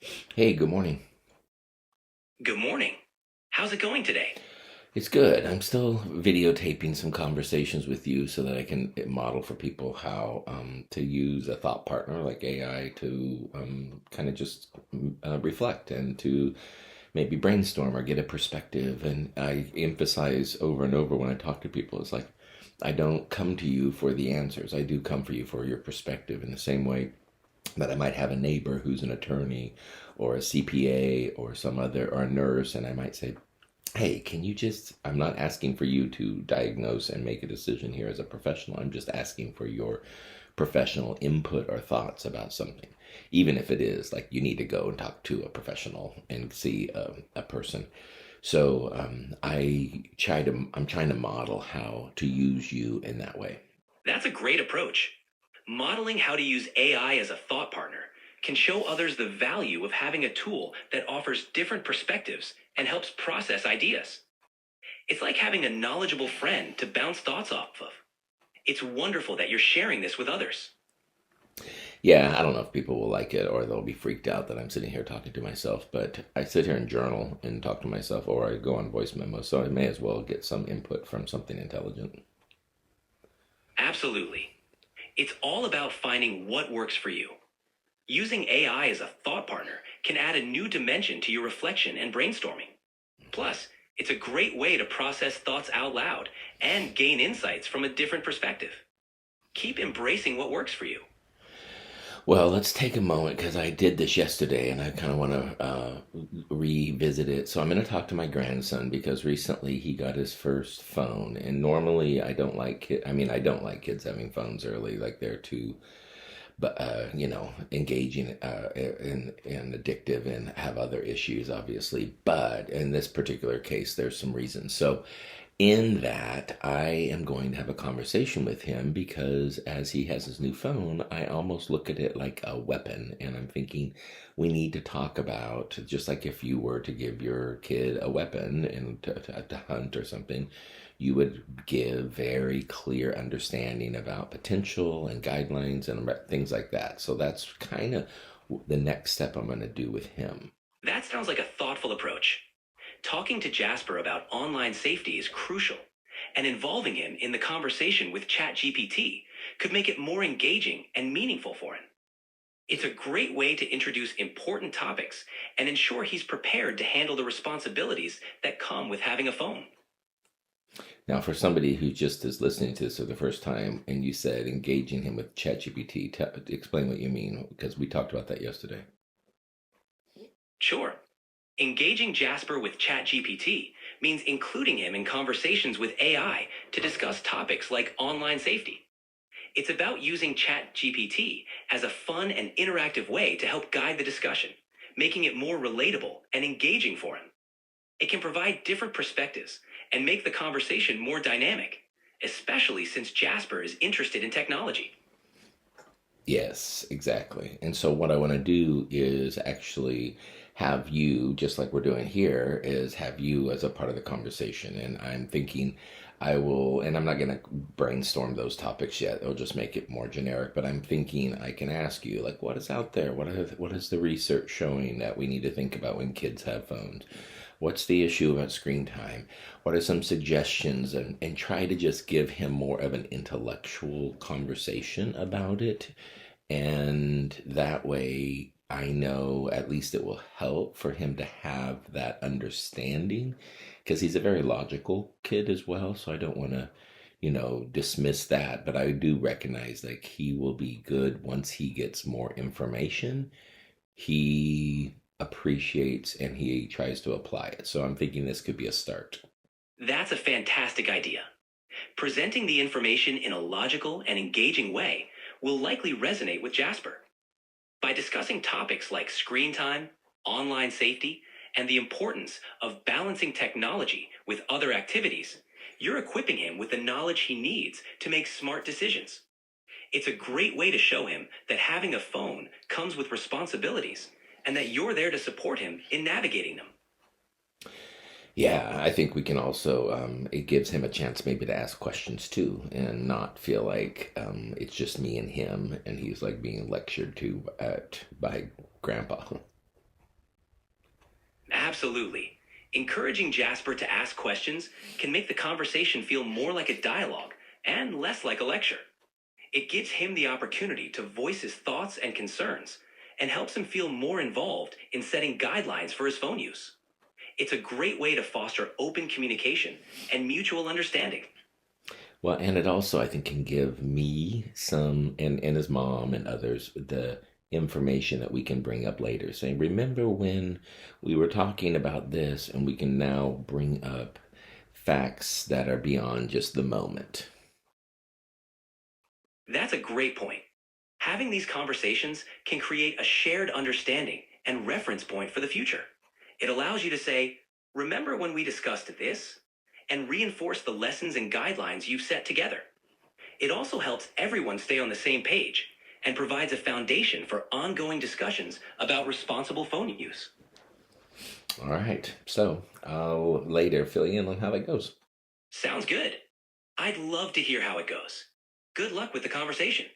Hey, good morning. Good morning. How's it going today? It's good. I'm still videotaping some conversations with you so that I can model for people how to use a thought partner like AI to kind of just reflect and to maybe brainstorm or get a perspective. And I emphasize over and over when I talk to people, it's like, I don't come to you for the answers. I do come for you for your perspective in the same way that I might have a neighbor who's an attorney or a CPA or some other or a nurse, and I might say, hey, can you just, I'm not asking for you to diagnose and make a decision here as a professional. I'm just asking for your professional input or thoughts about something. Even if it is like you need to go and talk to a professional and see a person. So I'm trying to model how to use you in that way. That's a great approach. Modeling how to use AI as a thought partner can show others the value of having a tool that offers different perspectives and helps process ideas. It's like having a knowledgeable friend to bounce thoughts off of. It's wonderful that you're sharing this with others. Yeah, I don't know if people will like it or they'll be freaked out that I'm sitting here talking to myself, but I sit here and journal and talk to myself or I go on voice memos, so I may as well get some input from something intelligent. Absolutely. It's all about finding what works for you. Using AI as a thought partner can add a new dimension to your reflection and brainstorming. Plus, it's a great way to process thoughts out loud and gain insights from a different perspective. Keep embracing what works for you. Well, let's take a moment because I did this yesterday and I kind of want to revisit it. So I'm going to talk to my grandson because recently he got his first phone. And normally I don't like I mean, I don't like kids having phones early. Like they're too, but engaging and addictive and have other issues, obviously. But in this particular case, there's some reasons. So in that I am going to have a conversation with him because as he has his new phone, I almost look at it like a weapon. And I'm thinking we need to talk about just like if you were to give your kid a weapon and to hunt or something, you would give very clear understanding about potential and guidelines and things like that. So that's kind of the next step I'm going to do with him. That sounds like a thoughtful approach. Talking to Jasper about online safety is crucial, and involving him in the conversation with ChatGPT could make it more engaging and meaningful for him. It's a great way to introduce important topics and ensure he's prepared to handle the responsibilities that come with having a phone. Now, for somebody who just is listening to this for the first time, and you said engaging him with ChatGPT, explain what you mean, because we talked about that yesterday. Sure, engaging Jasper with ChatGPT means including him in conversations with AI to discuss topics like online safety. It's about using ChatGPT as a fun and interactive way to help guide the discussion, making it more relatable and engaging for him. It can provide different perspectives and make the conversation more dynamic, especially since Jasper is interested in technology. Yes, exactly. And so, what I want to do is actually have you, just like we're doing here, is have you as a part of the conversation. And I'm thinking I will, and I'm not going to brainstorm those topics yet. It'll just make it more generic. But I'm thinking I can ask you, like, what is out there? What is the research showing that we need to think about when kids have phones? What's the issue about screen time? What are some suggestions? And try to just give him more of an intellectual conversation about it, and that way, I know at least it will help for him to have that understanding because he's a very logical kid as well. So I don't want to, dismiss that. But I do recognize like he will be good once he gets more information. He appreciates and he tries to apply it. So I'm thinking this could be a start. That's a fantastic idea. Presenting the information in a logical and engaging way will likely resonate with Jasper. By discussing topics like screen time, online safety, and the importance of balancing technology with other activities, you're equipping him with the knowledge he needs to make smart decisions. It's a great way to show him that having a phone comes with responsibilities and that you're there to support him in navigating them. Yeah, I think we can also, it gives him a chance maybe to ask questions too and not feel like it's just me and him and he's like being lectured to by grandpa. Absolutely. Encouraging Jasper to ask questions can make the conversation feel more like a dialogue and less like a lecture. It gives him the opportunity to voice his thoughts and concerns and helps him feel more involved in setting guidelines for his phone use. It's a great way to foster open communication and mutual understanding. Well, and it also, I think, can give me some, and his mom and others, the information that we can bring up later. Saying, remember when we were talking about this, and we can now bring up facts that are beyond just the moment. That's a great point. Having these conversations can create a shared understanding and reference point for the future. It allows you to say, remember when we discussed this? And reinforce the lessons and guidelines you've set together. It also helps everyone stay on the same page and provides a foundation for ongoing discussions about responsible phone use. All right. So I'll later fill you in on how that goes. Sounds good. I'd love to hear how it goes. Good luck with the conversation.